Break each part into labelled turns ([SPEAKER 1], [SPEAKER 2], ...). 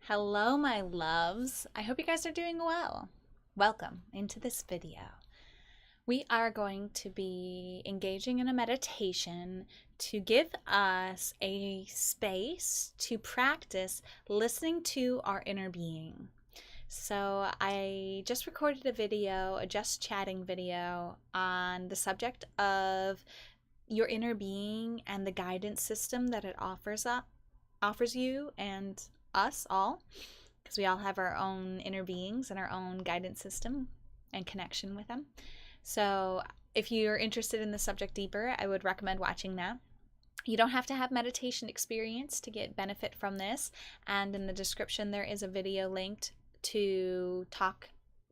[SPEAKER 1] Hello, my loves. I hope you guys are doing well. Welcome into this video. We are going to be engaging in a meditation to give us a space to practice listening to our inner being. So I just recorded a video, a just chatting video on the subject of your inner being and the guidance system that it offers you and us all, because we all have our own inner beings and our own guidance system and connection with them. So if you're interested in the subject deeper, I would recommend watching that. You don't have to have meditation experience to get benefit from this, and in the description there is a video linked to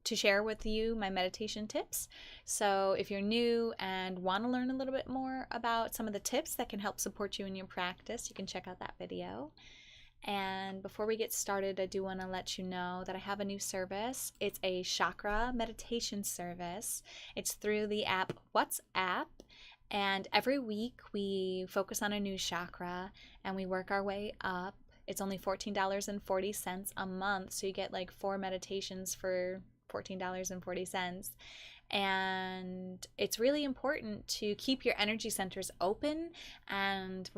[SPEAKER 1] share with you my meditation tips. So if you're new and want to learn a little bit more about some of the tips that can help support you in your practice, you can check out that video. And before we get started, I do want to let you know that I have a new service. It's a chakra meditation service. It's through the app WhatsApp. And every week we focus on a new chakra and we work our way up. It's only $14.40 a month. So you get like 4 meditations for $14.40. And it's really important to keep your energy centers open and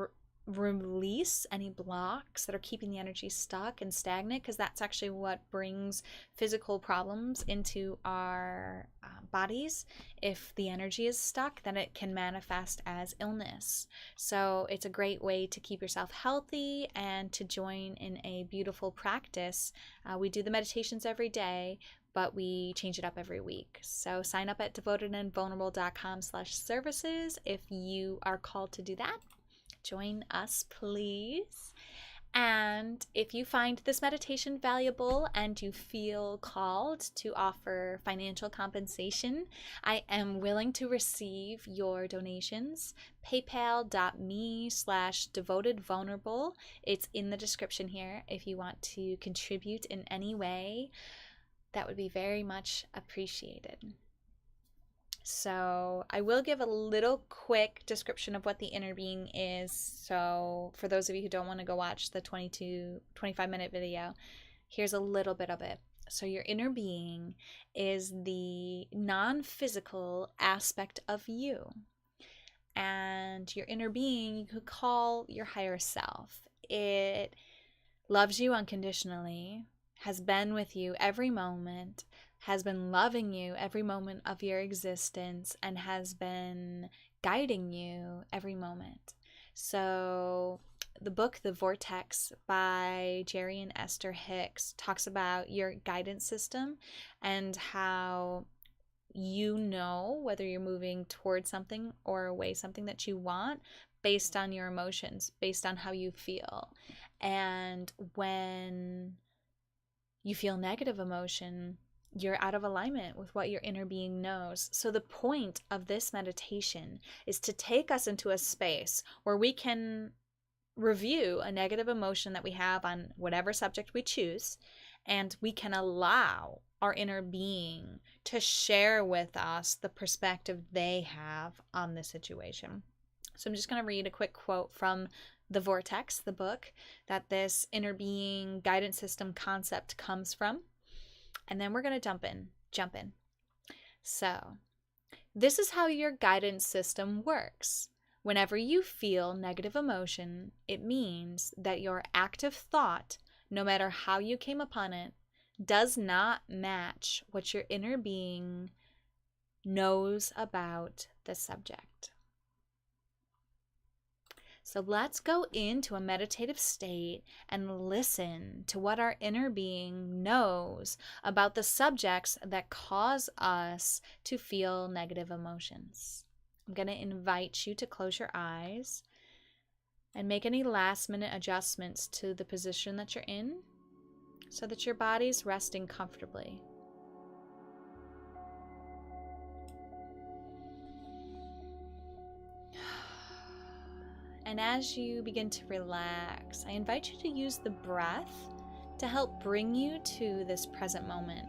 [SPEAKER 1] release any blocks that are keeping the energy stuck and stagnant, because that's actually what brings physical problems into our bodies. If the energy is stuck, then it can manifest as illness. So it's a great way to keep yourself healthy and to join in a beautiful practice. We do the meditations every day, but we change it up every week. So sign up at devotedandvulnerable.com/services if you are called to do that. Join us, please. And if you find this meditation valuable and you feel called to offer financial compensation, I am willing to receive your donations. PayPal.me/devotedvulnerable. It's in the description here if you want to contribute in any way. That would be very much appreciated. So I will give a little quick description of what the inner being is. So for those of you who don't want to go watch the 25-minute video, here's a little bit of it. So your inner being is the non-physical aspect of you. And your inner being, you could call your higher self. It loves you unconditionally, has been with you every moment, has been loving you every moment of your existence, and has been guiding you every moment. So the book The Vortex by Jerry and Esther Hicks talks about your guidance system and how you know whether you're moving towards something or away something that you want based on your emotions, based on how you feel. And when you feel negative emotion, you're out of alignment with what your inner being knows. So the point of this meditation is to take us into a space where we can review a negative emotion that we have on whatever subject we choose, and we can allow our inner being to share with us the perspective they have on the situation. So I'm just going to read a quick quote from The Vortex, the book, that this inner being guidance system concept comes from. And then we're going to jump in. So, this is how your guidance system works. Whenever you feel negative emotion, it means that your active thought, no matter how you came upon it, does not match what your inner being knows about the subject. So let's go into a meditative state and listen to what our inner being knows about the subjects that cause us to feel negative emotions. I'm going to invite you to close your eyes and make any last-minute adjustments to the position that you're in so that your body's resting comfortably. And as you begin to relax, I invite you to use the breath to help bring you to this present moment.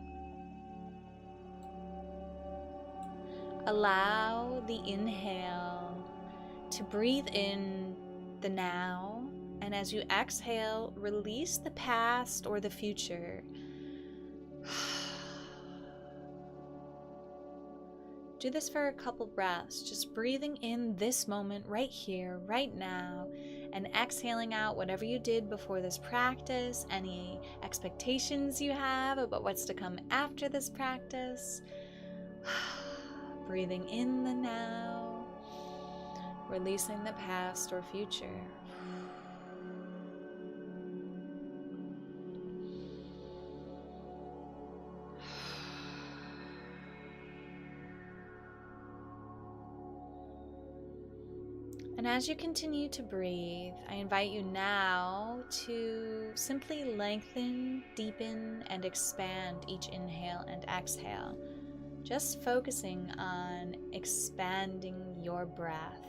[SPEAKER 1] Allow the inhale to breathe in the now And as you exhale, release the past or the future. Do this for a couple breaths, just breathing in this moment right here, right now, and exhaling out whatever you did before this practice, any expectations you have about what's to come after this practice. Breathing in the now, releasing the past or future. And as you continue to breathe, I invite you now to simply lengthen, deepen, and expand each inhale and exhale, just focusing on expanding your breath.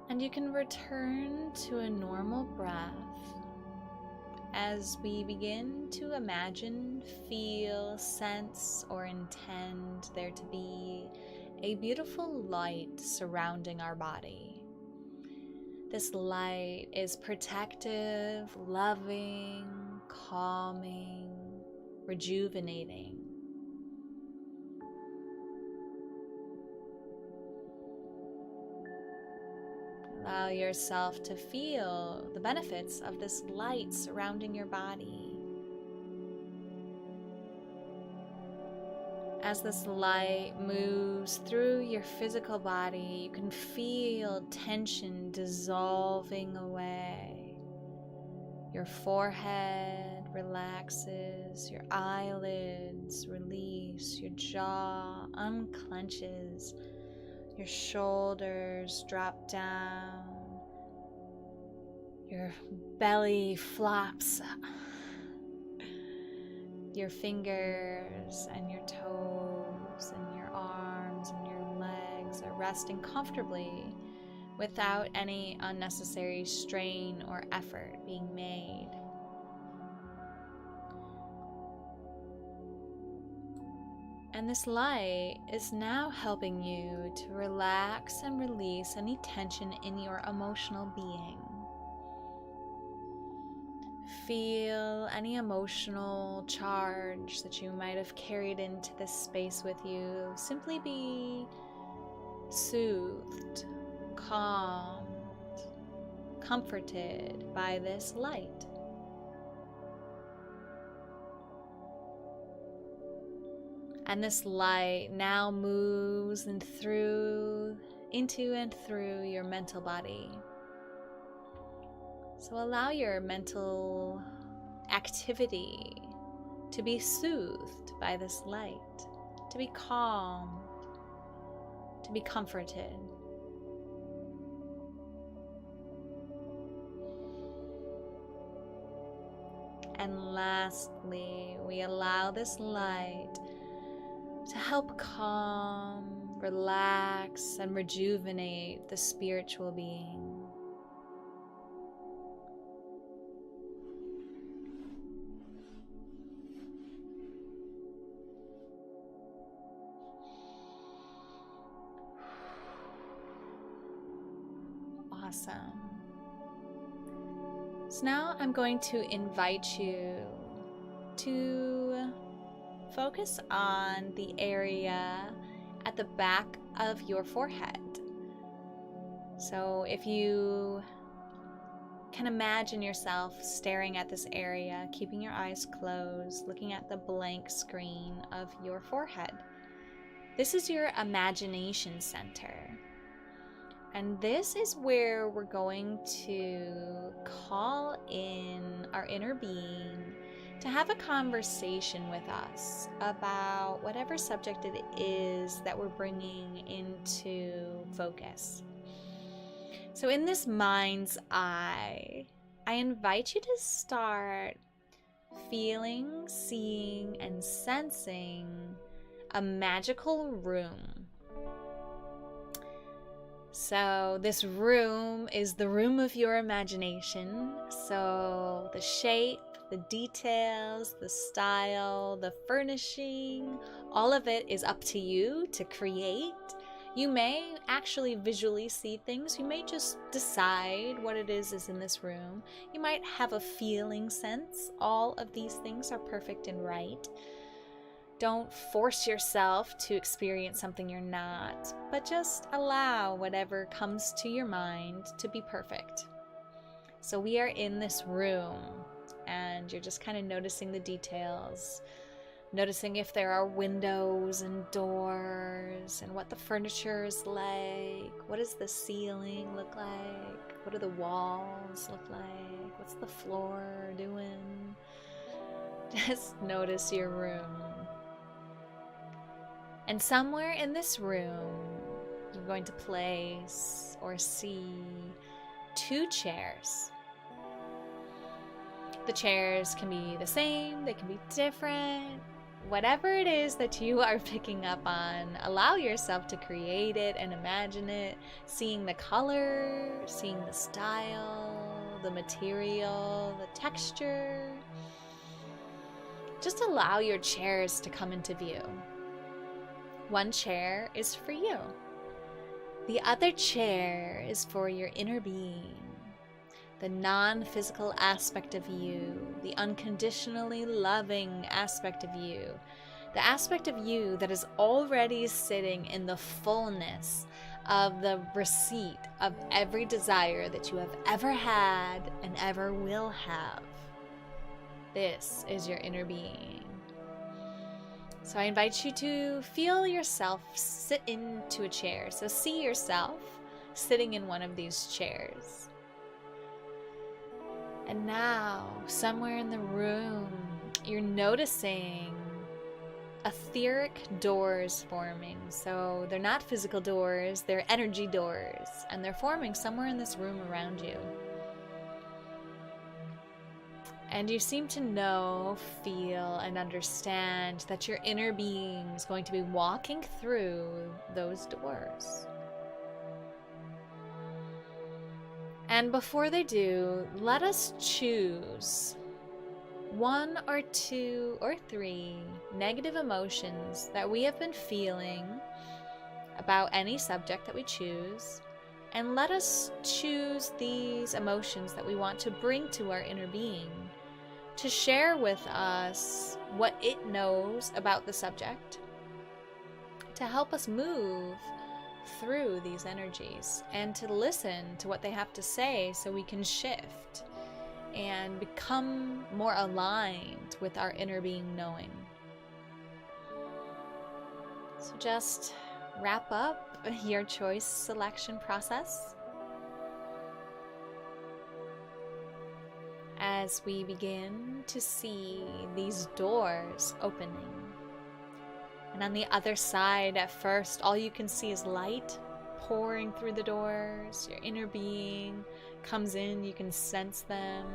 [SPEAKER 1] And you can return to a normal breath as we begin to imagine, feel, sense, or intend there to be a beautiful light surrounding our body. This light is protective, loving, calming, rejuvenating. Allow yourself to feel the benefits of this light surrounding your body. As this light moves through your physical body, you can feel tension dissolving away. Your forehead relaxes, your eyelids release, your jaw unclenches. Your shoulders drop down, your belly flops up. Your fingers and your toes and your arms and your legs are resting comfortably without any unnecessary strain or effort being made. And this light is now helping you to relax and release any tension in your emotional being. Feel any emotional charge that you might have carried into this space with you. Simply be soothed, calmed, comforted by this light. And this light now moves into and through your mental body. So allow your mental activity to be soothed by this light, to be calmed, to be comforted. And lastly, we allow this light to help calm, relax, and rejuvenate the spiritual being. Awesome. So now I'm going to invite you to focus on the area at the back of your forehead. So if you can imagine yourself staring at this area, keeping your eyes closed, looking at the blank screen of your forehead. This is your imagination center. And this is where we're going to call in our inner being to have a conversation with us about whatever subject it is that we're bringing into focus. So in this mind's eye, I invite you to start feeling, seeing, and sensing a magical room. So this room is the room of your imagination. So the shape, the details, the style, the furnishing, all of it is up to you to create. You may actually visually see things. You may just decide what it is in this room. You might have a feeling sense. All of these things are perfect and right. Don't force yourself to experience something you're not, but just allow whatever comes to your mind to be perfect. So we are in this room, and you're just kind of noticing the details, noticing if there are windows and doors, and what the furniture is like. What does the ceiling look like? What do the walls look like? What's the floor doing? Just notice your room. And somewhere in this room, you're going to place or see 2 chairs. The chairs can be the same, they can be different. Whatever it is that you are picking up on, allow yourself to create it and imagine it, seeing the color, seeing the style, the material, the texture. Just allow your chairs to come into view. 1 chair is for you. The other chair is for your inner being, the non-physical aspect of you, the unconditionally loving aspect of you, the aspect of you that is already sitting in the fullness of the receipt of every desire that you have ever had and ever will have. This is your inner being. So I invite you to feel yourself sit into a chair. So see yourself sitting in one of these chairs. And now, somewhere in the room, you're noticing etheric doors forming. So they're not physical doors, they're energy doors. And they're forming somewhere in this room around you. And you seem to know, feel, and understand that your inner being is going to be walking through those doors. And before they do, let us choose 1 or 2 or 3 negative emotions that we have been feeling about any subject that we choose. And let us choose these emotions that we want to bring to our inner being, to share with us what it knows about the subject, to help us move through these energies and to listen to what they have to say so we can shift and become more aligned with our inner being knowing. So just wrap up your choice selection process as we begin to see these doors opening. And on the other side, at first, all you can see is light pouring through the doors. Your inner being comes in, you can sense them.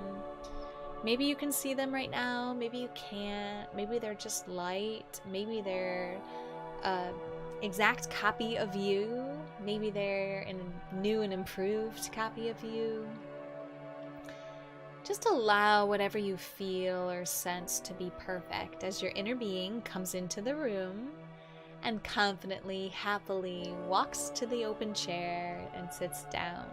[SPEAKER 1] Maybe you can see them right now, maybe you can't. Maybe they're just light. Maybe they're an exact copy of you. Maybe they're a new and improved copy of you. Just allow whatever you feel or sense to be perfect as your inner being comes into the room and confidently, happily walks to the open chair and sits down.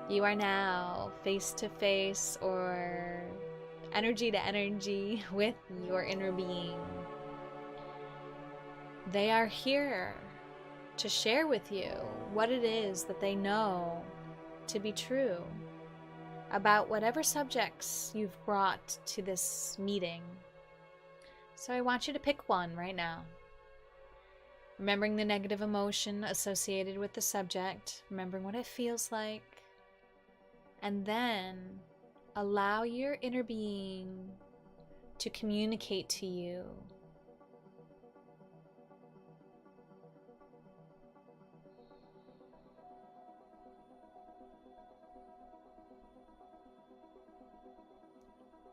[SPEAKER 1] You are now face to face or energy to energy with your inner being. They are here to share with you what it is that they know to be true about whatever subjects you've brought to this meeting. So I want you to pick one right now. Remembering the negative emotion associated with the subject, remembering what it feels like, and then allow your inner being to communicate to you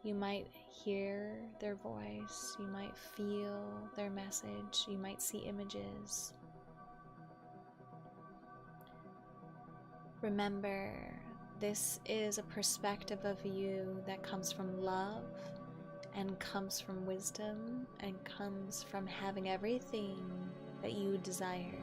[SPEAKER 1] You might hear their voice, you might feel their message, you might see images. Remember, this is a perspective of you that comes from love and comes from wisdom and comes from having everything that you desire.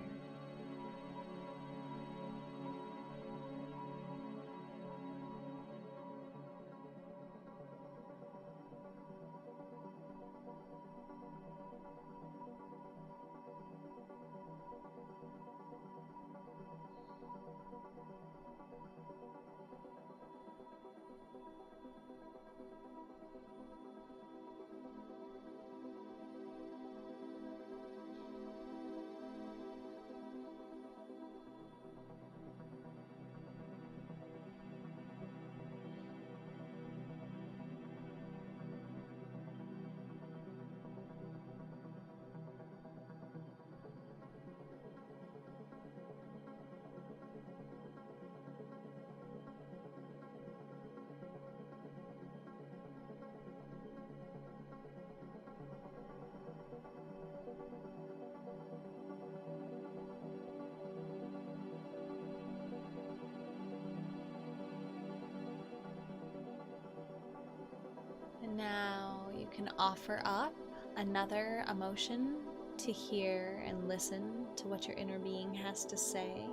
[SPEAKER 1] And now you can offer up another emotion to hear and listen to what your inner being has to say.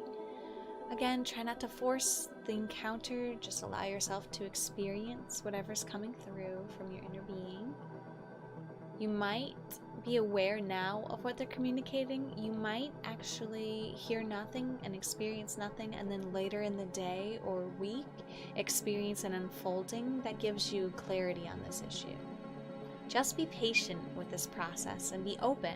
[SPEAKER 1] Again, try not to force the encounter, just allow yourself to experience whatever's coming through from your inner being. You might be aware now of what they're communicating. You might actually hear nothing and experience nothing, and then later in the day or week experience an unfolding that gives you clarity on this issue. Just be patient with this process and be open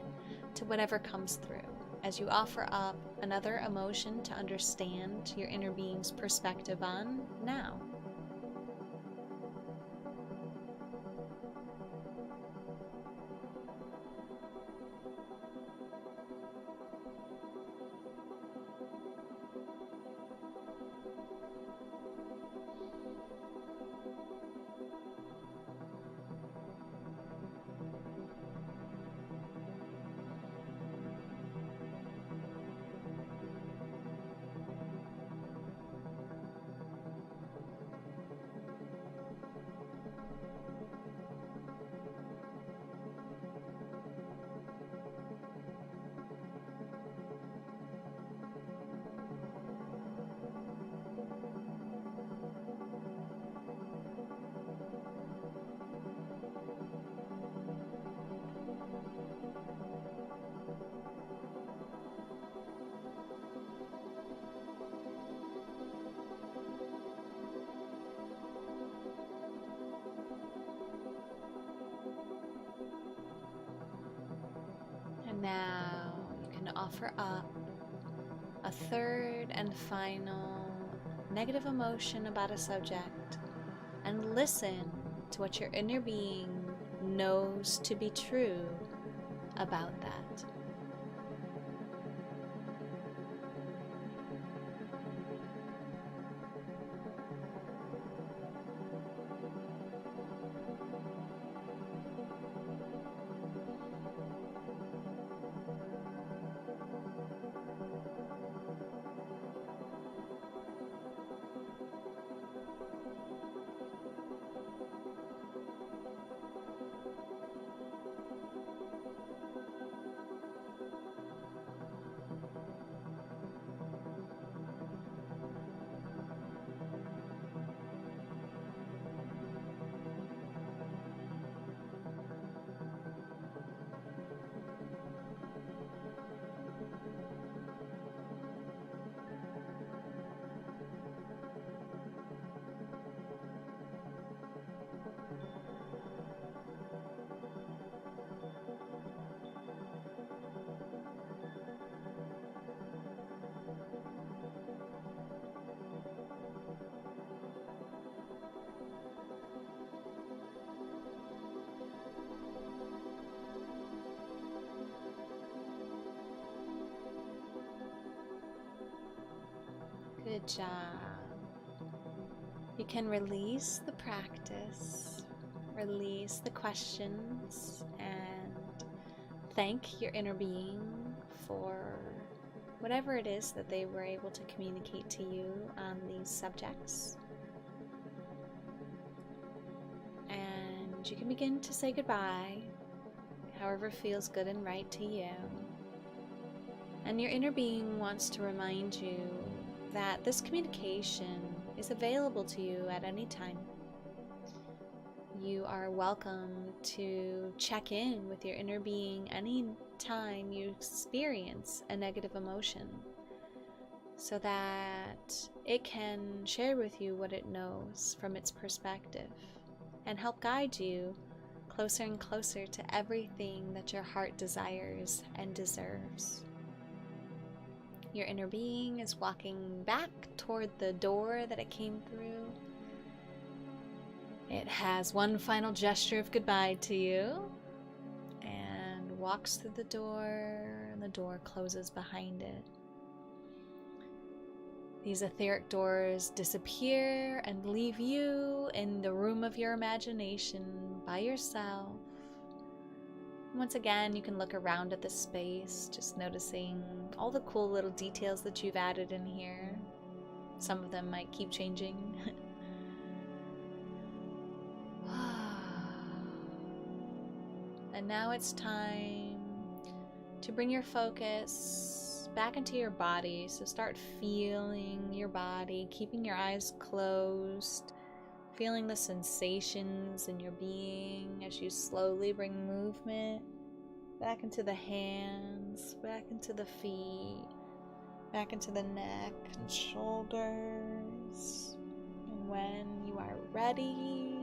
[SPEAKER 1] to whatever comes through as you offer up another emotion to understand your inner being's perspective on now. And now you can offer up a third and final negative emotion about a subject and listen to what your inner being knows to be true about that. Good job. You can release the practice, release the questions and thank your inner being for whatever it is that they were able to communicate to you on these subjects. And you can begin to say goodbye, however feels good and right to you. And your inner being wants to remind you that this communication is available to you at any time. You are welcome to check in with your inner being any time you experience a negative emotion, so that it can share with you what it knows from its perspective and help guide you closer and closer to everything that your heart desires and deserves. Your inner being is walking back toward the door that it came through. It has one final gesture of goodbye to you and walks through the door, and the door closes behind it. These etheric doors disappear and leave you in the room of your imagination by yourself. Once again, you can look around at the space, just noticing all the cool little details that you've added in here. Some of them might keep changing. And now it's time to bring your focus back into your body. So start feeling your body, keeping your eyes closed, feeling the sensations in your being as you slowly bring movement back into the hands, back into the feet, back into the neck and shoulders. And when you are ready,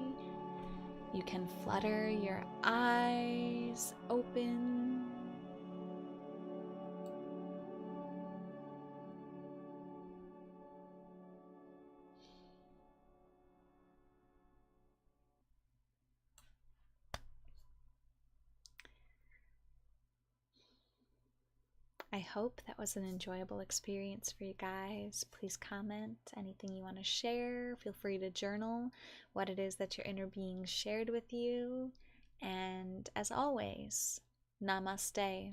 [SPEAKER 1] you can flutter your eyes open. I hope that was an enjoyable experience for you guys. Please comment anything you want to share. Feel free to journal what it is that your inner being shared with you. And as always, namaste.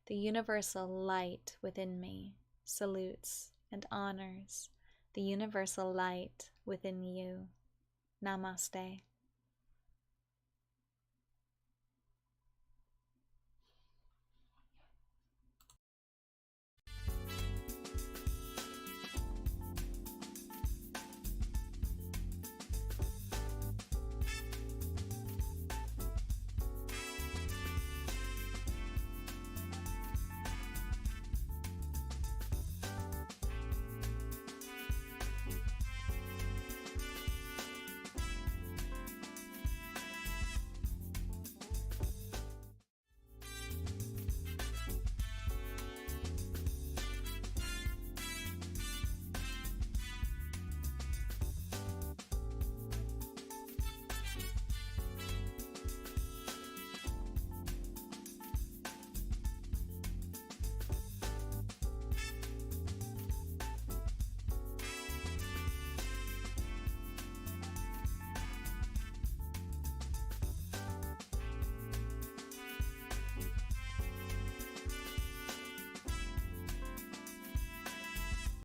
[SPEAKER 1] The universal light within me salutes and honors the universal light within you. Namaste.